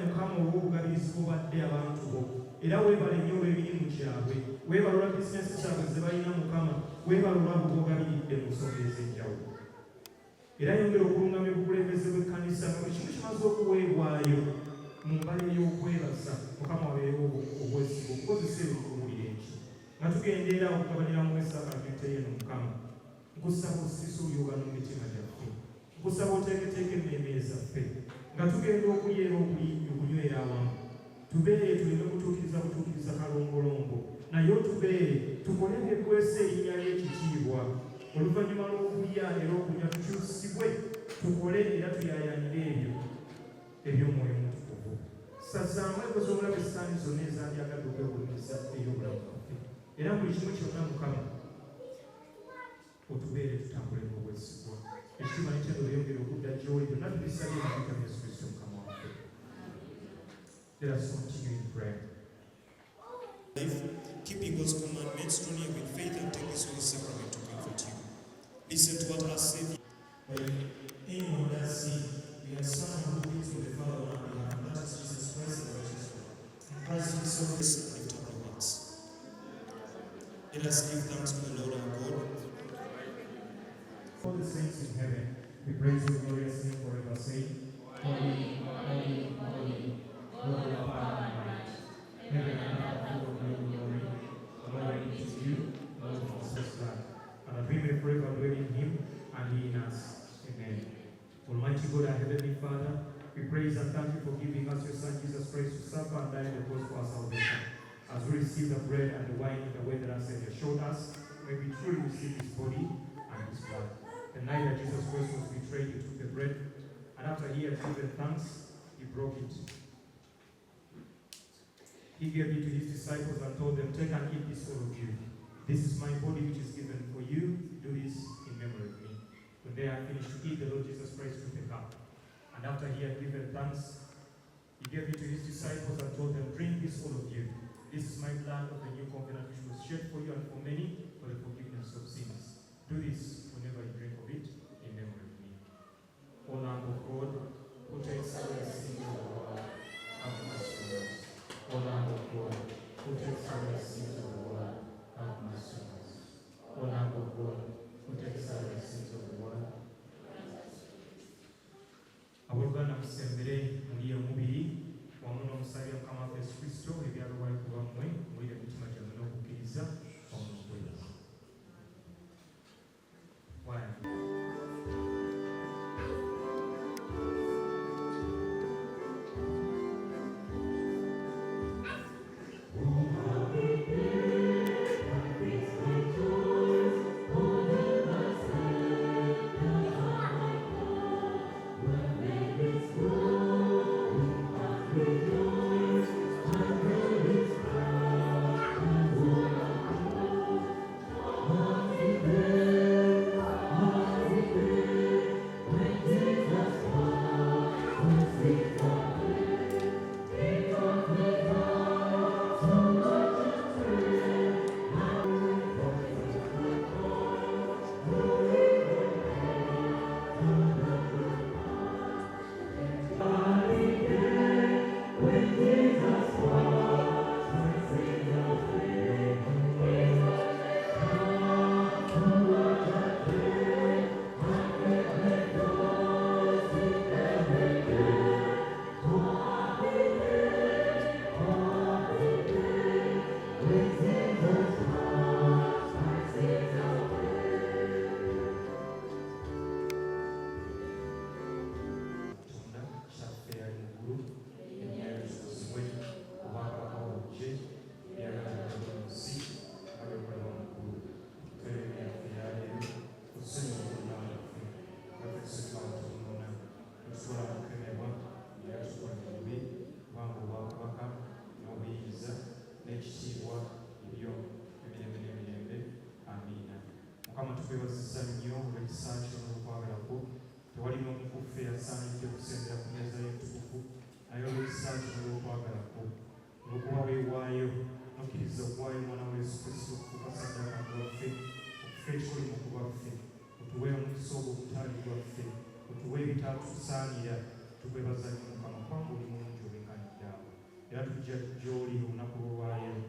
Mukama olw'obugabirizi bw'obadde abantu bo, era weebale nnyo olw'emirimu gyabwe, weebalula bizinesi zaabwe ze balina Mukama, weebalula bw'ogabiridde mu nsonga ez'enjawulo. Era yongera okulungamya obukulembeze bw'ekkanisa nga buli kimu kimaze okuweebwayo mu mbala ey'okwebaza Mukama wabeerewo obwesigwa okukozesa ebikuwulira eki nga tugendeera okugabanira mu esaakalamente yeno Mukama. Nkusaba osirise oluyobano mu mitima gyaffe, nkusaba oteeketeeke emmeeme zaffe nga tugenda okulya era okunywera awamu. Tubeere tuleme butuukiriza kalongolongo, naye otubeere tukole ebyekwesa erinnya ly'ekitiibwa. Oluvannyuma lw'okulya era okunywa tukyusibwe, tukole era tuyaayaanire ebyo eby'omwoyo omutukuvu. Sazaamu engo z'omulabe esitaani zonna ezandyagadde okwegulumiza ey'obulamu bwaffe, era buli kimu kyonna Mukama otubeere tutambule n'obwesigwa. Ekitiibwa n'ekyendo lyongere okudda gy'oli, byonna tubisabye mu Kristo Yesu Kristo Mukama waffe. Let us continue in prayer. Keeping God's commandments, draw near with faith and take this holy sacrament to comfort you. Listen to what our Savior. When anyone does sin, we have someone who is with the Father on our behalf, that is Jesus Christ, the righteous one. And Christ himself is Lift up our hearts. Let us give thanks to the Lord our God. all the saints in heaven, we praise your glorious name forever, saying, Holy, holy, holy, Lord of power and might. Heaven and earth are full of your glory. Glory be to you, Lord of Jesus Christ, and that we may forever dwell in him and he in us. Amen. Almighty God, our heavenly Father, we praise and thank you for giving us your Son Jesus Christ to suffer and die on the cross for our salvation. As we receive the bread and the wine in the way that our Savior showed us, may we truly receive his body and his blood. The night that Jesus Christ was betrayed, he took the bread, and after he had given thanks, he broke it. He gave it to his disciples and told them, take and eat this, all of you. This is my body which is given for you. Do this in memory of me. When they had finished to eat, the Lord Jesus Christ took the cup. And after he had given thanks, he gave it to his disciples and told them, drink this, all of you. This is my blood of the new covenant which was shed for you and for many for the forgiveness of sins. Do this whenever you drink of it in memory of me. O Lamb of God, who takes away the sins of the world, have mercy on us. O Lamb of God, who takes away the sins of the world, have mercy on us. O Lamb of God, who takes away the sins of the world. Abooluganda musembere muli omubiri wamu n'omusabya Mukama waffe Yesu Kristo ebyalobwayo ku bammwe mulire emitima gyammwe n'okukkiriza wamu n'okwebaza. Twebazizza nnyo olw'ekisa kyo n'okwagala kwo. Tewali n'omukuffe yasaanidde kusembera ku mmeeza y'entukuvu, naye olw'ekisa kyo n'okwagala kwo olw'okuba weewaayo n'okkiriza okuwaayo omwana wa Yesu Kristo okufuuka ssaddaaka gwaffe, okufa ekikolimo ku baffe, otuwe omukisa ogwo ogutali gwaffe, otuwe ebitaatusaanira. Tukwebaza nnyo Mukama kubanga oli mulungi olw'enkaliriza. era tujja gy'oli olunaku lwolwaleero.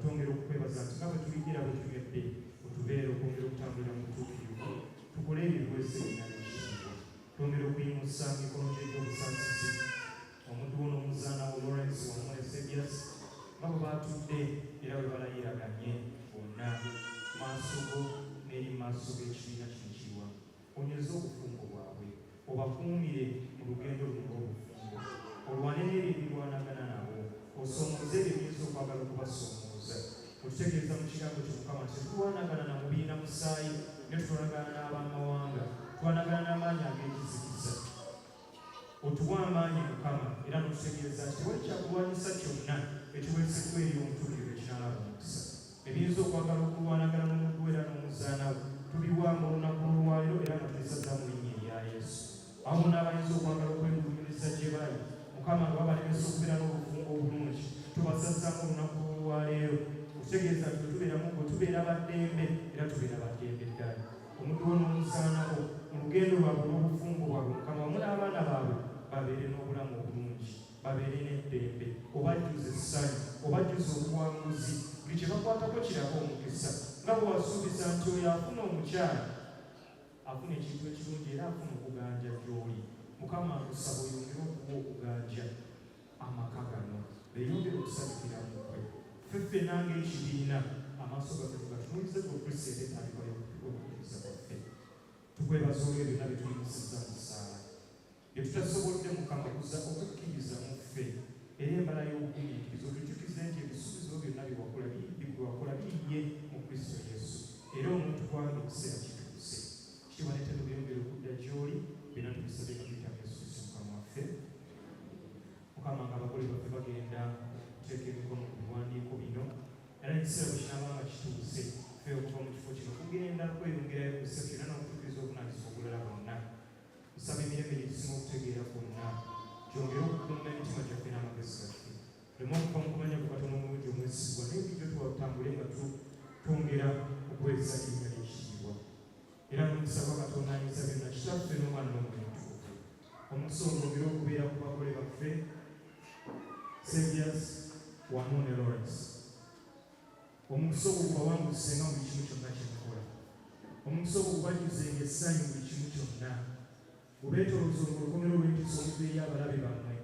Twongera okukwebaza nti nga bwe tuligira bwe tugedde otubeere okwongera okutambulira mu butuukirivu tukole ebikwese bina n'ekitiibwa. Twongera okuyimusa mikono gye gy'obusaasizi omuntu wo n'omuzaana wo Lawrence wamu ne Sebias nga bwe baatudde era bwe balayiraganye bonna maaso go n'eri maaso g'ekibiina kino kiwa. Onyweze obufumbo bwabwe obakuumire mu lugendo luno olw'obufumbo, olwane n'ebyo ebirwanagana nabo, osoomoze ebyo ebiyinza okwagala okubasoomooza. Otutegeeza mu kigambo kyo Mukama nti tulwanagana na mubiina musaayi ne tutwanagana n'abamawanga, twanagana n'amaanyi ag'ekizikiza. Otuwa amaanyi Mukama era n'otutegeeza nti tewali kyakulwanyisa kyonna ekiweeseddwa eri omutuukirivu ekinaalaba omukisa. Ebiyinza okwagala okulwanagana n'omuddu era n'omuzaana we tubiwa mu lunaku lwolwaleero era nga tubisaza mu linnya erya Yesu. Awo bonna abayinza okwagala okwegulumiza gye bali Mukama nga babalemesa okubeera n'obufumbo obulungi tubasazzamu olunaku lwolwaleero. Okutegeeza nti tubeeramu gwe tubeera baddembe era tubeera baddembe ddala. Omuddu wo n'omuzaana wo mu lugendo lwabwe olw'obufumbo bwabwe Mukama wamu n'abaana baabwe babeere n'obulamu obulungi, babeere n'eddembe, obajjuze essanyu, obajjuze obuwanguzi, buli kye bakwatako kiraba omukisa nga bwe wasuubiza nti oyo afuna omukyala afuna ekintu ekirungi era afuna okuganja gy'oli. Mukama nkusaba oyongere okuwa okuganja amaka gano beeyongere okusabikira mu kwe. Ffeffe nange ekibiina amaaso gaffe tugatunuulize ku Kristo era etandikwa y'okukkiriza kwaffe. Tukwebaza olw'ebyo byonna bye tuyimusizza mu ssaala bye tutasobolodde Mukama kuza okukkiriza mu ffe era embala y'obugumiikiriza otujjukize nti ebisuubizo byonna bye wakola biriye mu Kristo Yesu era omuntu gwange ekiseera kituuse. Kitiibwa n'ettendo byongere okudda gy'oli byonna tubisabye nga tuyita mu Yesu Kristo Mukama waffe. Mukama nga abagole baffe bagenda okuteeka emikono ku biwandiiko bino era ekiseera bwe kinaaba nga kituuse ffe okuva mu kifo kino kugenda kweyongerayo ku reception era n'okutuukiriza obuvunaanyizibwa obulala bwonna. Nsaba emirembe gye tusinga okutegeera kwonna gyongere okukuuma emitima gyaffe n'amagezi gaffe tuleme okuva mu kumanya ku katono omulungi omwesigwa n'ebijjo tutambule nga twongera okuweereza erinnya ly'ekitiibwa era n'omusaba Katonda ayinza byonna kitaffe n'omwana n'omwoyo omutukuvu. Omukisa ogwongere okubeera ku bagole baffe Sebias wamu ne Lawrence. Omukisa ogwo gubawangusenga mu buli kimu kyonna kye mukola. Omukisa ogwo gubajjuzenga essanyu mu buli kimu kyonna. Gubeetoloza olukomero lw'empisa oluva eri abalabe bammwe.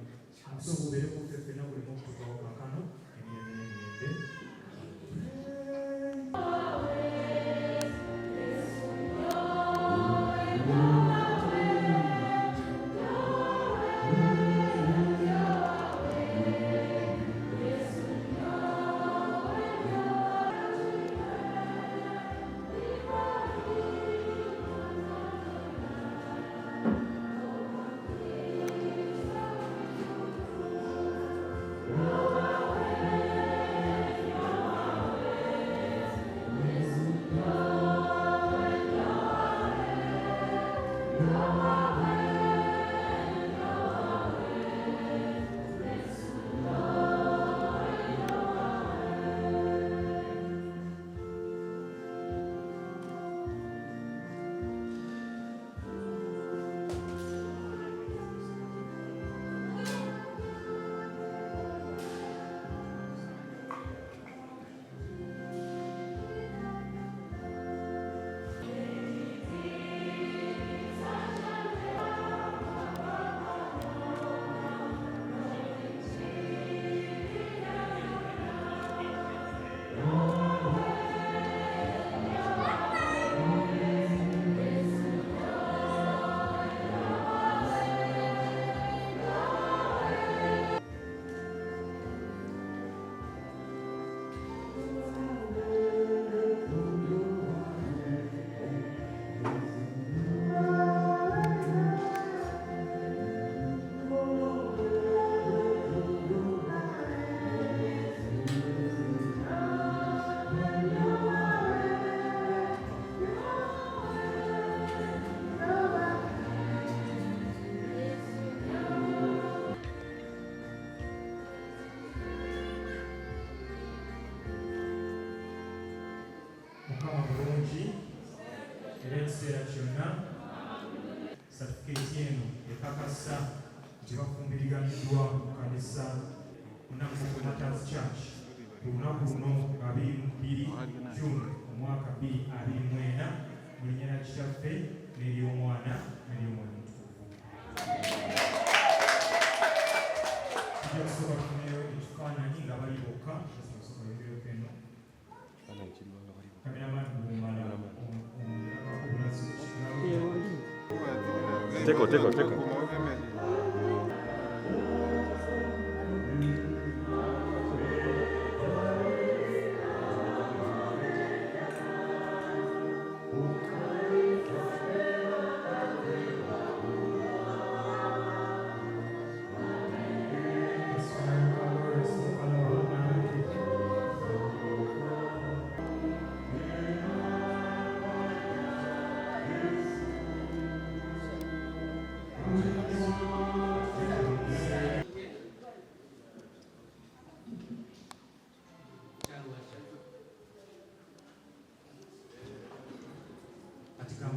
Omukisa ogwo gubeere ku ffe ffenna buli mu okutuukawo kaakano emirembe n'emirembe. ekiseera kyonna satifikeeti eno ekakasa nti bafumbiriganiddwa mu kanisa Namugongo Matters Church ku lunaku luno 22 June omwaka 2024 mu linnya lya Kitaffe n'ery'Omwana n'ery'Omwoyo Omutukuvu. Tujja kusooka tufuneyo ekifaananyi nga bali bokka kisobola ebireko eno kameraman bw'omala obulazi Teko.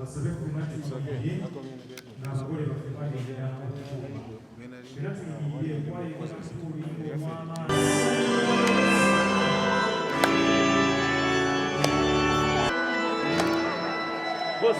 basabe ku binatu tuyiye n'abagole baffe bagenda okukuuma era tuyiye kwayegera ku luyimba omwamaani Boss.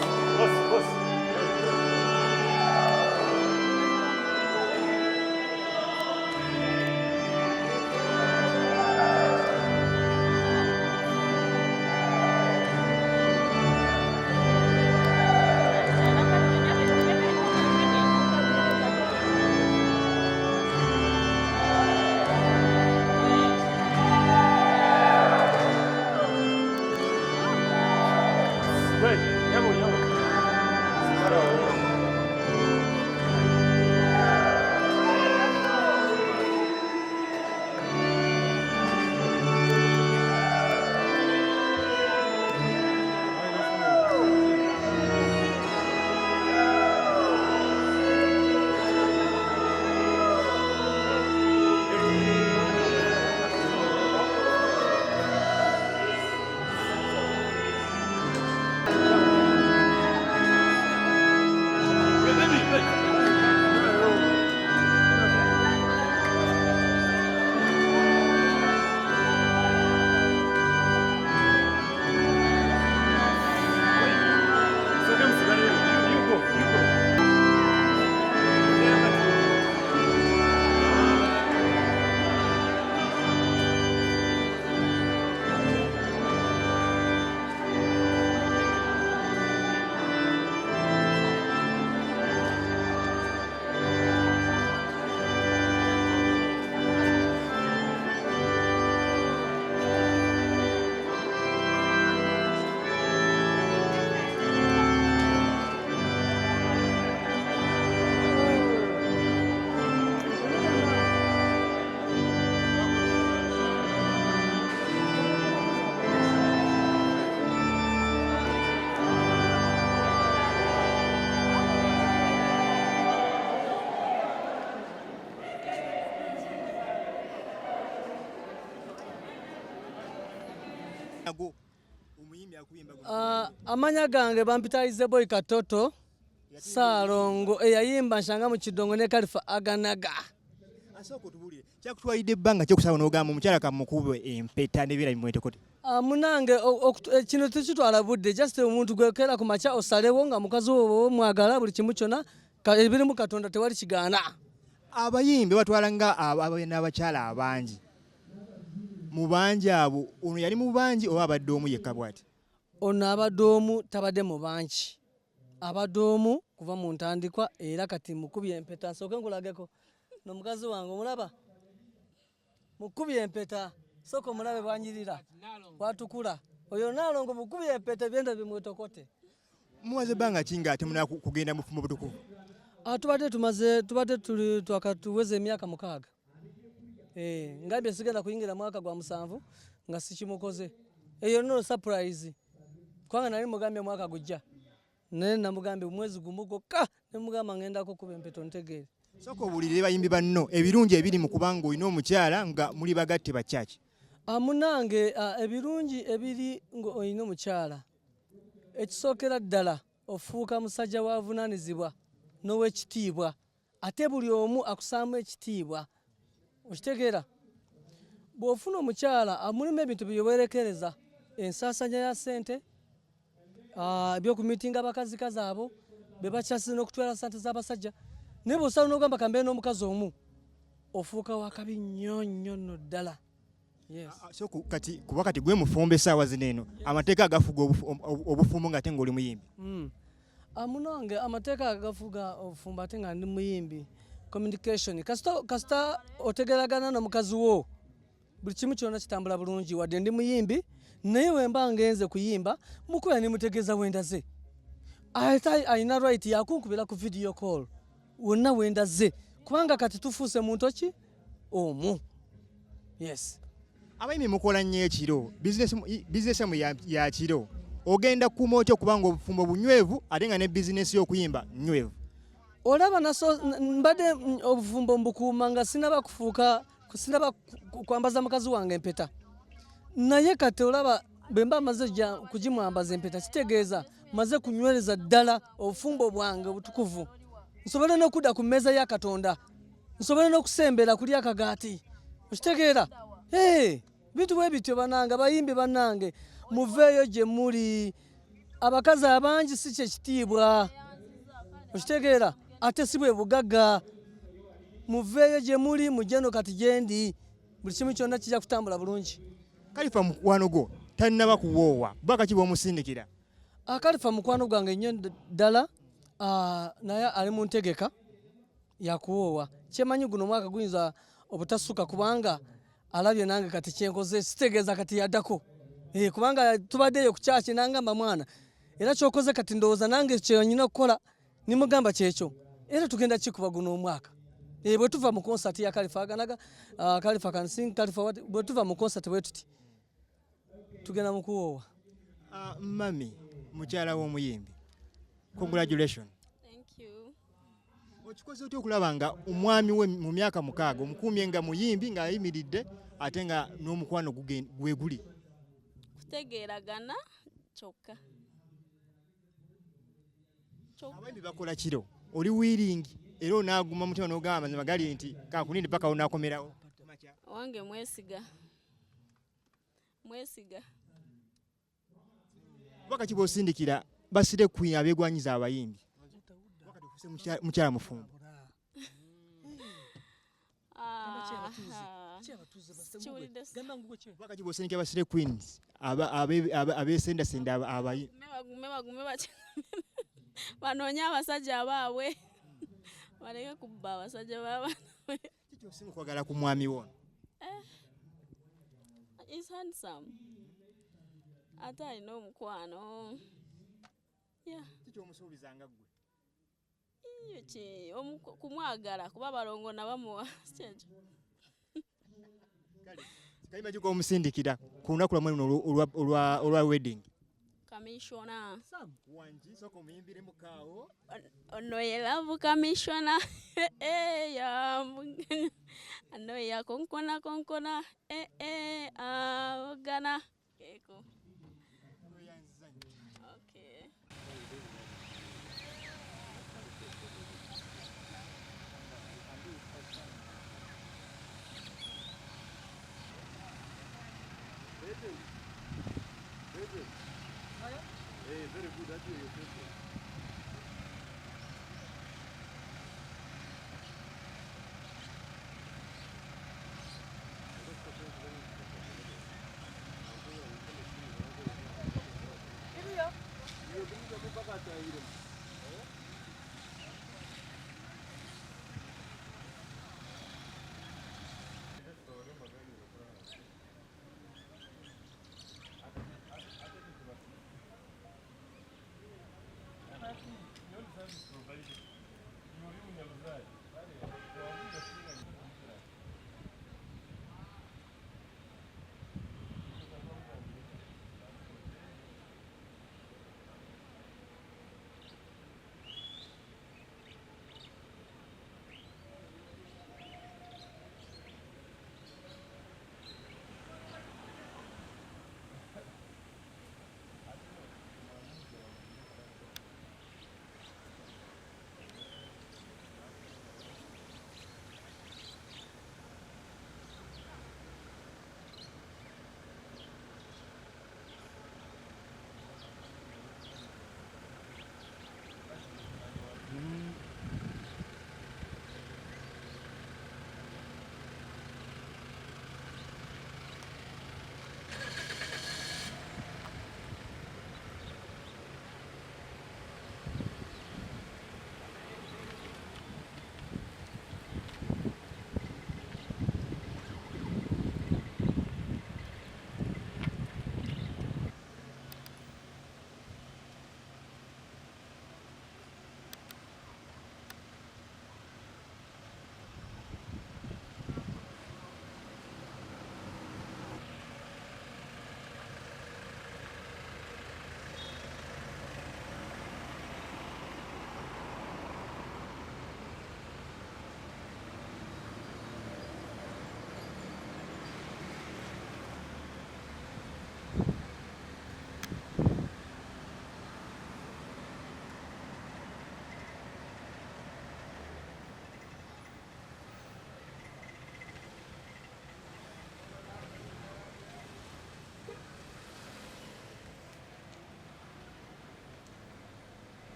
Amanya gange bampitalize boy Katoto Salongo eyayimba nshanga mu Kidongo ne Kalifa Aganaga. Asoko tubulire. Kyakutwalidde bbanga kyo kusaba n'ogamba omukyala kamukube empeta n'ebira bimwete kote. Munange kino tekitwala budde just omuntu gwekera ku macha osalewo nga mukazi wo mwagala buli kimu kyona ebiri mu Katonda tewali kigaana. Abayimbi batwala nga n'abakyala abangi. Mu bangi abo ono yali mu bangi oba abadde omu yekka bw'ati. Ono abadde omu tabadde mu bangi. Abadde omu kuva mu ntandikwa era kati mukubye empeta nsooke nkulageko n'omukazi wange omulaba mukubye empeta soko omulabe bwanyirira watukula oyo Nalongo mukubye empeta byenda bimwetokote. Muwaze ebbanga ki nga ate munaa kugenda mu ffumu butukuvu? Tubadde tuli twakatuweza emyaka 6. Ngambye sigenda kuyingira mwaka gwa 7 nga sikimukoze. Eyo no surprise. Kwanga nali mugambye mwaka gujja. Nene namugambye mwezi gumu gokka ne mugamba ngenda ko kuba empeto ntegeere. Soko bulire bayimbi banno ebirungi ebiri mu kubanga olina omukyala nga muli bagatte ba church. Munange ebirungi ebiri ngo olina omukyala. Ekisookera ddala ofuuka musajja wavunaanizibwa n'ow'ekitiibwa ate buli omu akusaamu ekitiibwa. Okitegeera bw'ofuna omukyala amulimu ebintu byewerekereza ensaasanya ya ssente ebyokumitinga abakazikazi abo bebakyasina okutwala ssente z'abasajja naye bw'osala n'ogamba kambeere n'omukazi omu ofuuka wakabi nnyo nnyo nno ddala. So kati kuba kati gwe mufumbo essaawa zino eno amateeka agafuga obufumbo ng'ate ng'oli muyimbi. Munange amateeka agafuga obufumbo ate nga ndi muyimbi communication kasita otegeragana n'omukazi wo buli kimu kyonna kitambula bulungi wadde ndi muyimbi naye wemba ngenze kuyimba mukuba nimutegeeza wendaze ate alina right yakunkubira ku video call wonna wendaze kubanga kati tufuuse muntu ki omu. Yes. Abayimbi mukola nnyo ekiro bizinesi yamu ya kiro ogenda kukuuma otya okubanga obufumbo bunywevu ate nga ne bizinesi y'okuyimba nywevu. Olaba mbadde obufumbo mbukuuma nga sinaba kwambaza mukazi wange empeta naye kati olaba bwemba maze kugimwambaza empeta kitegeeza maze kunywereza ddala obufumbo bwange obutukuvu nsobole n'okudda ku mmeeza ya Katonda nsobole n'okusembera kuli akagaati okitegeera. Bintu bwe bityo banange abayimbi bannange muveeyo gye muli abakazi abangi si kyekitiibwa okitegeera ate si bwe bugagga muveeyo gye muli mujjeno kati gyendi buli kimu kyonna kijja kutambula bulungi. Kalifa mukwano gwo talinaba kuwoowa baka ki bw'omusindikira? Kalifa mukwano gwange nnyo ddala naye ali mu ntegeka yakuwoowa kyemanyi guno omwaka guyinza obutassuka kubanga alabye nange kati kyenkoze sitegeeza kati yaddako kubanga tubaddeyo ku kyaki nangamba mwana era kyokoze kati ndowooza nange kyenyina okukola nimugamba kyekyo era tugenda kikuba guno omwaka bwe tuva mu konsati ya Kalifa aganaga Kalifa kansin Kalifa bwe tuva mu konsati bwe tuti tugenda mu kuwoowa. Mami mukyala w'omuyimbi congratulations. Thank you. Okikoze otya okulaba nga omwami we mu myaka 6 omukuumye nga muyimbi ng'ayimiridde ate nga n'omukwano gwe guli? Kutegeeragana kyokka. Abayimbi bakola kiro oli wiringi era onaaguma mutima n'ogamba mazima gali nti kakunindi paka onaakomerawo. Wange mwesiga. Baka ki bw'osindikira basire Queen abeegwanyiza abayimbi wakati ofuse mukyala mufumbo? Baka ki bw'osindikira basire Queens abeesendasenda abayimbi? Banoonye abasajja baabwe baleke kubba abasajja baabwe. Kiki osinga okwagala ku mwami wo? He's handsome. Ate alina omukwano. Kiki omusuubizanga ggwe? Kumwagala kuba balongo nabamuwa kyekyo. Kayimba ki omusindikira ku lunaku lwammwe luno olwa wedding? Commissioner. Wanji soko muyimbire mukaawo. Ono ye love commissioner. Ano ya konkona gana. Eko. Okay. Very good. That's your